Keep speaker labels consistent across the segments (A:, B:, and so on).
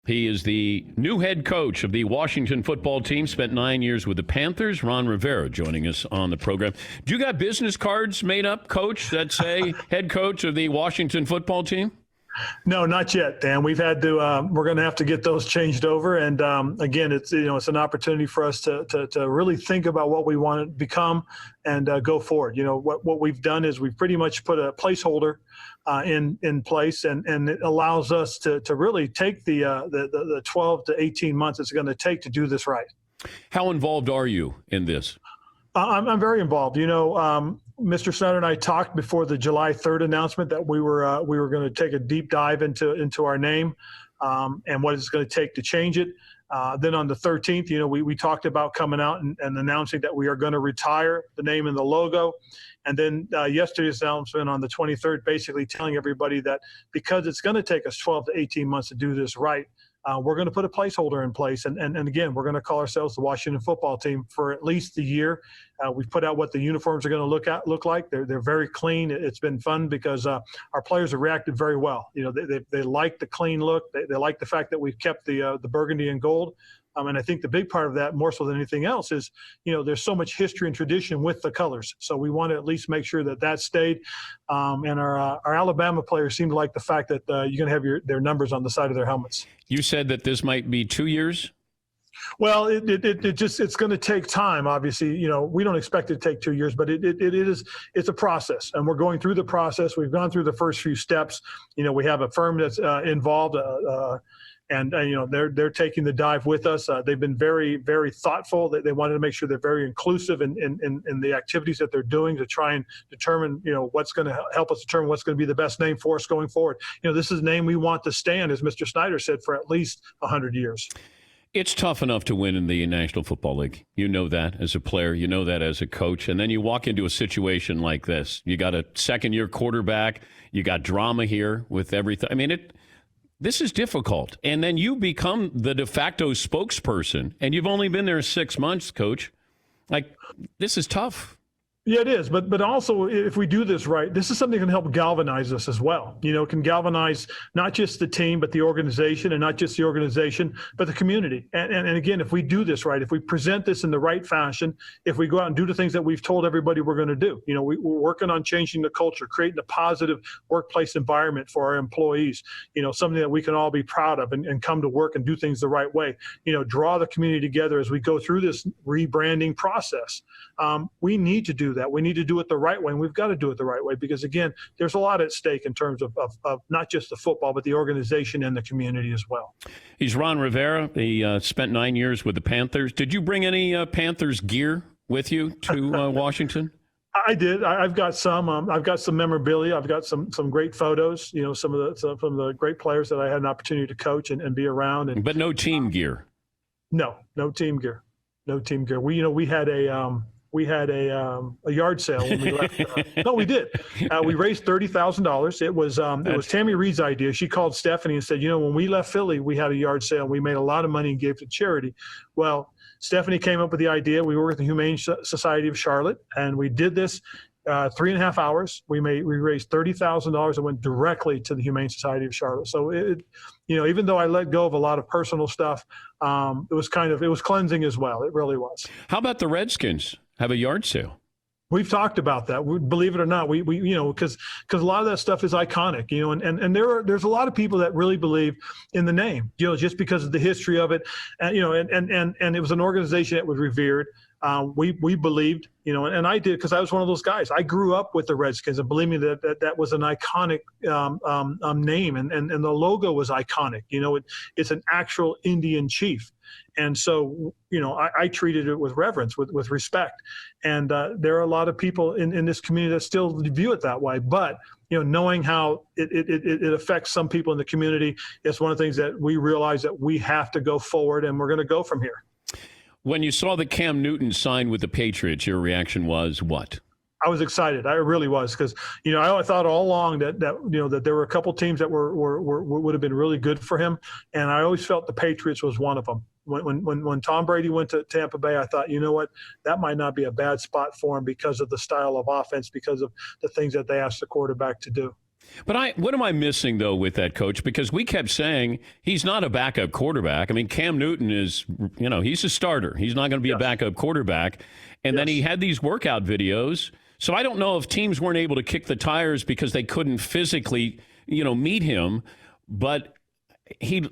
A: He is the new head coach of the Washington football team, spent 9 years with the Panthers. Ron Rivera joining us on the program. Do you got business cards made up, Coach, that say head coach of the Washington football team?
B: No, not yet, Dan. We've had to. We're going to have to get those changed over. And again, it's it's an opportunity for us to really think about what we want to become and go forward. What we've done is we've pretty much put a placeholder in place, and it allows us to really take the 12 to 18 months it's going to take to do this right.
A: How involved are you in this?
B: I'm very involved. Mr. Snyder and I talked before the July 3rd announcement that we were going to take a deep dive into our name and what it's going to take to change it. Then on the 13th, we talked about coming out and announcing that we are going to retire the name and the logo. And then yesterday's announcement on the 23rd, basically telling everybody that because it's going to take us 12 to 18 months to do this right, we're going to put a placeholder in place. And again, we're going to call ourselves the Washington football team for at least a year. We've put out what the uniforms are going to look like. They're very clean. It's been fun because our players have reacted very well. They like the clean look. They like the fact that we've kept the burgundy and gold. And I think the big part of that, more so than anything else, is there's so much history and tradition with the colors. So we want to at least make sure that stayed. And our Alabama players seem to like the fact that you're going to have their numbers on the side of their helmets. You said that this might be 2 years. Well, it's going to take time. Obviously, we don't expect it to take 2 years, but it's a process, and we're going through the process. We've gone through the first few steps. We have a firm that's involved. And they're taking the dive with us. They've been very, very thoughtful. They wanted to make sure they're very inclusive in the activities that they're doing to try and determine, what's going to help us determine what's going to be the best name for us going forward. This is a name we want to stand, as Mr. Snyder said, for at least 100 years. It's tough enough to win in the National Football League. You know that as a player. You know that as a coach. And then you walk into a situation like this. You got a second-year quarterback. You got drama here with everything. I mean, this is difficult. And then you become the de facto spokesperson, and you've only been there 6 months, Coach. This is tough. Yeah, it is. But also, if we do this right, this is something that can help galvanize us as well. It can galvanize not just the team, but the organization, and not just the organization, but the community. And again, if we do this right, if we present this in the right fashion, if we go out and do the things that we've told everybody we're going to do, we're working on changing the culture, creating a positive workplace environment for our employees, something that we can all be proud of and come to work and do things the right way, draw the community together as we go through this rebranding process. We need to do that. We need to do it the right way, and we've got to do it the right way because, again, there's a lot at stake in terms of not just the football, but the organization and the community as well. He's Ron Rivera. He spent 9 years with the Panthers. Did you bring any Panthers gear with you to Washington? I did. I've got some. I've got some memorabilia. I've got some great photos. Some of the great players that I had an opportunity to coach and be around. But no team gear. No team gear. No team gear. We had a yard sale when we left. No, we did. We raised $30,000. It was Tammy Reed's idea. She called Stephanie and said, when we left Philly, we had a yard sale. We made a lot of money and gave to charity. Well, Stephanie came up with the idea. We worked with the Humane Society of Charlotte, and we did this 3.5 hours. We raised $30,000 and went directly to the Humane Society of Charlotte. So even though I let go of a lot of personal stuff, it was cleansing as well. It really was. How about the Redskins? Have a yard sale? We've talked about that. Believe it or not, we because a lot of that stuff is iconic, and there's a lot of people that really believe in the name, just because of the history of it, and and it was an organization that was revered. We believed, and I did because I was one of those guys. I grew up with the Redskins, and believe me, that was an iconic name, and the logo was iconic. It's an actual Indian chief. And so, I treated it with reverence, with respect. And there are a lot of people in this community that still view it that way. But, knowing how it affects some people in the community, it's one of the things that we realize that we have to go forward, and we're going to go from here. When you saw that Cam Newton signed with the Patriots, your reaction was what? I was excited. I really was because, I thought all along that there were a couple teams that would have been really good for him. And I always felt the Patriots was one of them. When Tom Brady went to Tampa Bay, I thought, that might not be a bad spot for him because of the style of offense, because of the things that they asked the quarterback to do.
A: But what am I missing, though, with that coach? Because we kept saying he's not a backup quarterback. I mean, Cam Newton is, he's a starter. He's not going to be a backup quarterback. And then he had these workout videos. So I don't know if teams weren't able to kick the tires because they couldn't physically, meet him. But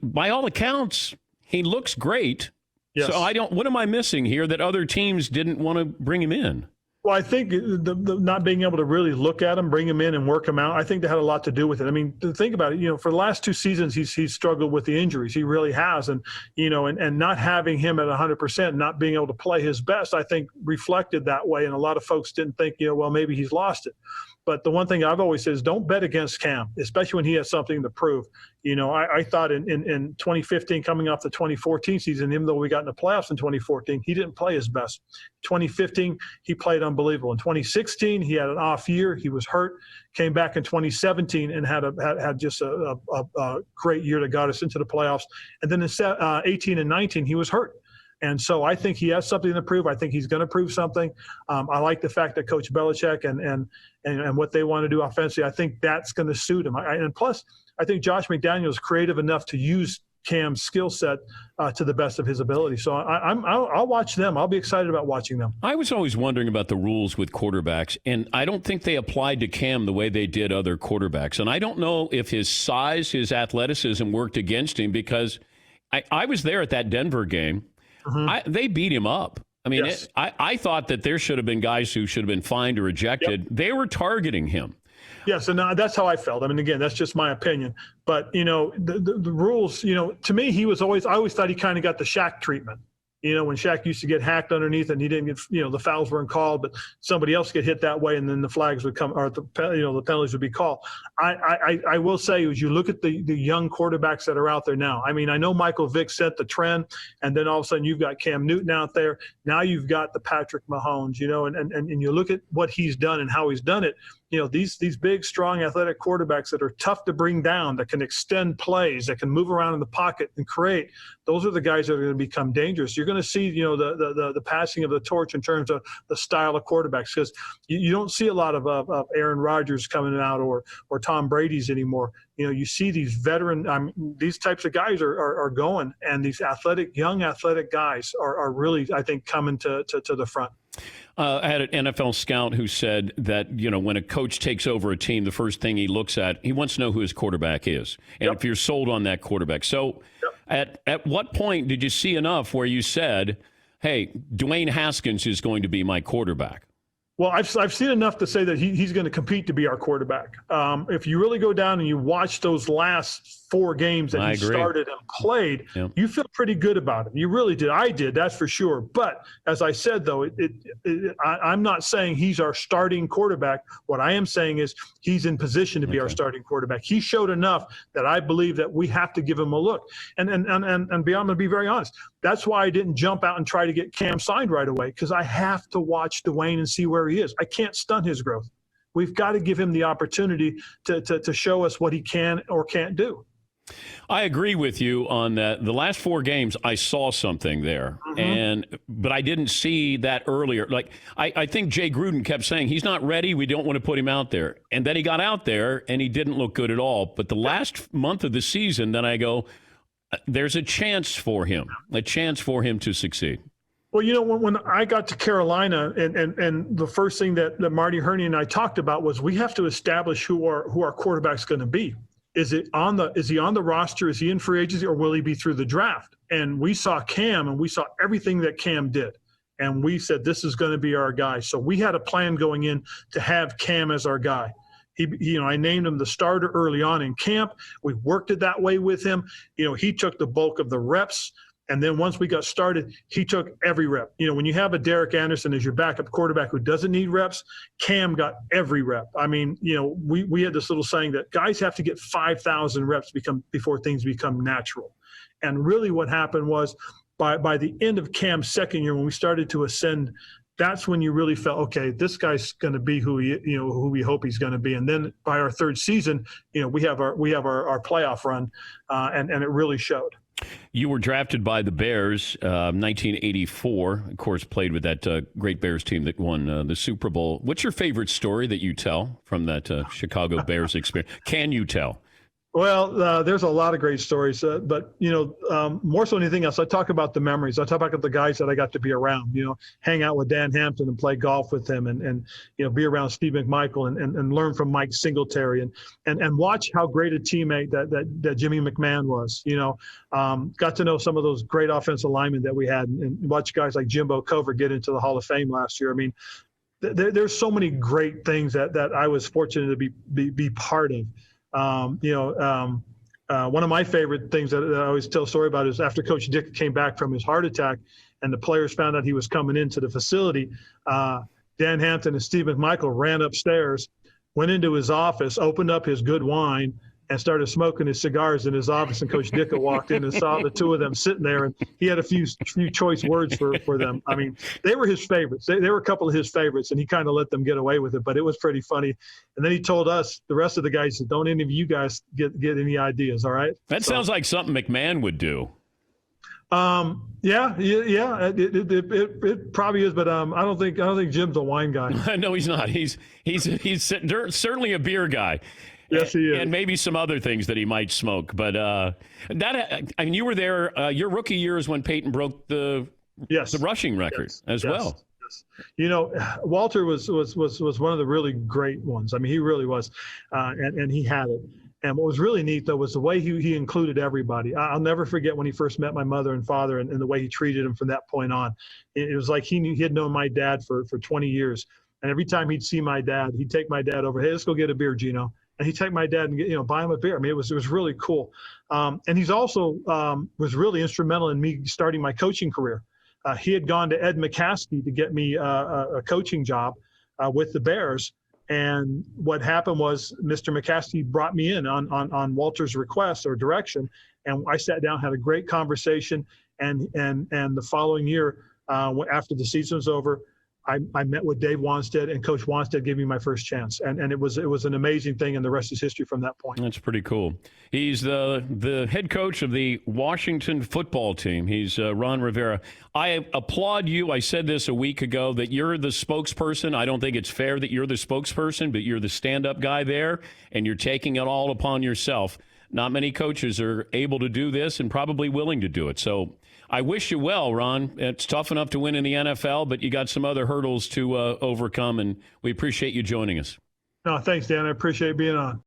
A: by all accounts, he looks great. Yes. So what am I missing here that other teams didn't want to bring him in?
B: Well, I think the not being able to really look at him, bring him in, and work him out, I think that had a lot to do with it. I mean, think about it. For the last 2 seasons, he's struggled with the injuries. He really has, and not having him at 100%, not being able to play his best, I think reflected that way. And a lot of folks didn't think, well, maybe he's lost it. But the one thing I've always said is don't bet against Cam, especially when he has something to prove. I thought in 2015, coming off the 2014 season, even though we got in the playoffs in 2014, he didn't play his best. 2015, he played unbelievable. In 2016, he had an off year. He was hurt. Came back in 2017 and had just a great year that got us into the playoffs. And then in 18 and 19, he was hurt. And so I think he has something to prove. I think he's going to prove something. I like the fact that Coach Belichick and what they want to do offensively, I think that's going to suit him. And plus, I think Josh McDaniels is creative enough to use Cam's skill set to the best of his ability. So I'll watch them. I'll be excited about watching them.
A: I was always wondering about the rules with quarterbacks, and I don't think they applied to Cam the way they did other quarterbacks. And I don't know if his size, his athleticism worked against him because I was there at that Denver game. Mm-hmm. They beat him up. I mean, yes. I thought that there should have been guys who should have been fined or ejected. Yep. They were targeting him.
B: Yes, and that's how I felt. I mean, again, that's just my opinion. But, the rules, to me, I always thought he kind of got the Shaq treatment. When Shaq used to get hacked underneath and he didn't get, the fouls weren't called, but somebody else get hit that way and then the flags would come, or the penalties would be called. I will say, as you look at the young quarterbacks that are out there now, I mean, I know Michael Vick set the trend, and then all of a sudden you've got Cam Newton out there. Now you've got the Patrick Mahomes, and you look at what he's done and how he's done it. These big, strong, athletic quarterbacks that are tough to bring down, that can extend plays, that can move around in the pocket and create. Those are the guys that are going to become dangerous. You're going to see, the passing of the torch in terms of the style of quarterbacks, because you don't see a lot of Aaron Rodgers coming out or Tom Brady's anymore. You see these veteran, these types of guys are going, and these young athletic guys are really, I think, coming to the front.
A: I had an NFL scout who said that, when a coach takes over a team, the first thing he looks at, he wants to know who his quarterback is. And if you're sold on that quarterback. So at what point did you see enough where you said, hey, Dwayne Haskins is going to be my quarterback?
B: Well, I've seen enough to say that he's going to compete to be our quarterback. If you really go down and you watch those last 4 games that he started and played, you feel pretty good about him. You really did. I did, that's for sure. But as I said, though, I'm not saying he's our starting quarterback. What I am saying is he's in position to be our starting quarterback. He showed enough that I believe that we have to give him a look. And I'm going to be very honest. That's why I didn't jump out and try to get Cam signed right away, because I have to watch Dwayne and see where he is. I can't stunt his growth. We've got to give him the opportunity to show us what he can or can't do.
A: I agree with you on that. The last 4 games, I saw something there, but I didn't see that earlier. Like I think Jay Gruden kept saying he's not ready. We don't want to put him out there, and then he got out there and he didn't look good at all. But the last month of the season, then I go, there's a chance for him to succeed.
B: Well, when I got to Carolina, and the first thing that Marty Herney and I talked about was we have to establish who our quarterback's going to be. Is he on the roster? Is he in free agency, or will he be through the draft? And we saw Cam, and we saw everything that Cam did, and we said this is going to be our guy. So we had a plan going in to have Cam as our guy. I named him the starter early on in camp. We worked it that way with him. He took the bulk of the reps. And then once we got started, he took every rep. When you have a Derek Anderson as your backup quarterback who doesn't need reps, Cam got every rep. I mean, we had this little saying that guys have to get 5,000 reps before things become natural. And really what happened was by the end of Cam's second year, when we started to ascend, that's when you really felt, okay, this guy's going to be who we hope he's going to be. And then by our third season, we have our playoff run, and it really showed.
A: You were drafted by the Bears, 1984. Of course, played with that great Bears team that won the Super Bowl. What's your favorite story that you tell from that Chicago Bears experience? Can you tell?
B: Well, there's a lot of great stories, but more so than anything else, I talk about the memories. I talk about the guys that I got to be around. Hang out with Dan Hampton and play golf with him, and be around Steve McMichael and learn from Mike Singletary and watch how great a teammate that Jimmy McMahon was. Got to know some of those great offensive linemen that we had, and watch guys like Jimbo Cover get into the Hall of Fame last year. I mean, there's so many great things that I was fortunate to be part of. One of my favorite things that I always tell a story about is after Coach Dick came back from his heart attack and the players found out he was coming into the facility, Dan Hampton and Steve McMichael ran upstairs, went into his office, opened up his good wine, and started smoking his cigars in his office. And Coach Dick walked in and saw the two of them sitting there, and he had a few choice words for them. I mean, they were his favorites. They were a couple of his favorites, and he kind of let them get away with it. But it was pretty funny. And then he told us, the rest of the guys, said, "Don't any of you guys get any ideas, all right?"
A: That sounds like something McMahon would do.
B: Yeah. It probably is, but I don't think Jim's a wine guy.
A: No, he's not. He's certainly a beer guy.
B: Yes, he is.
A: And maybe some other things that he might smoke. But you were there. Your rookie year is when Peyton broke the rushing record as well.
B: Yes. Walter was one of the really great ones. I mean, he really was, and he had it. And what was really neat, though, was the way he included everybody. I'll never forget when he first met my mother and father and the way he treated them from that point on. It was like he had known my dad for 20 years. And every time he'd see my dad, he'd take my dad over. "Hey, let's go get a beer, Gino." And he'd take my dad and buy him a beer. I mean, it was really cool. And he's also was really instrumental in me starting my coaching career. He had gone to Ed McCaskey to get me a coaching job with the Bears. And what happened was Mr. McCaskey brought me in on Walter's request or direction. And I sat down, had a great conversation. And the following year, after the season was over, I met with Dave Wanstead, and Coach Wanstead gave me my first chance, and it was an amazing thing, and the rest is history from that point.
A: That's pretty cool. He's the head coach of the Washington football team. He's Ron Rivera. I applaud you. I said this a week ago that you're the spokesperson. I don't think it's fair that you're the spokesperson, but you're the stand-up guy there, and you're taking it all upon yourself. Not many coaches are able to do this and probably willing to do it. So I wish you well, Ron. It's tough enough to win in the NFL, but you got some other hurdles to overcome, and we appreciate you joining us.
B: No, thanks, Dan. I appreciate being on.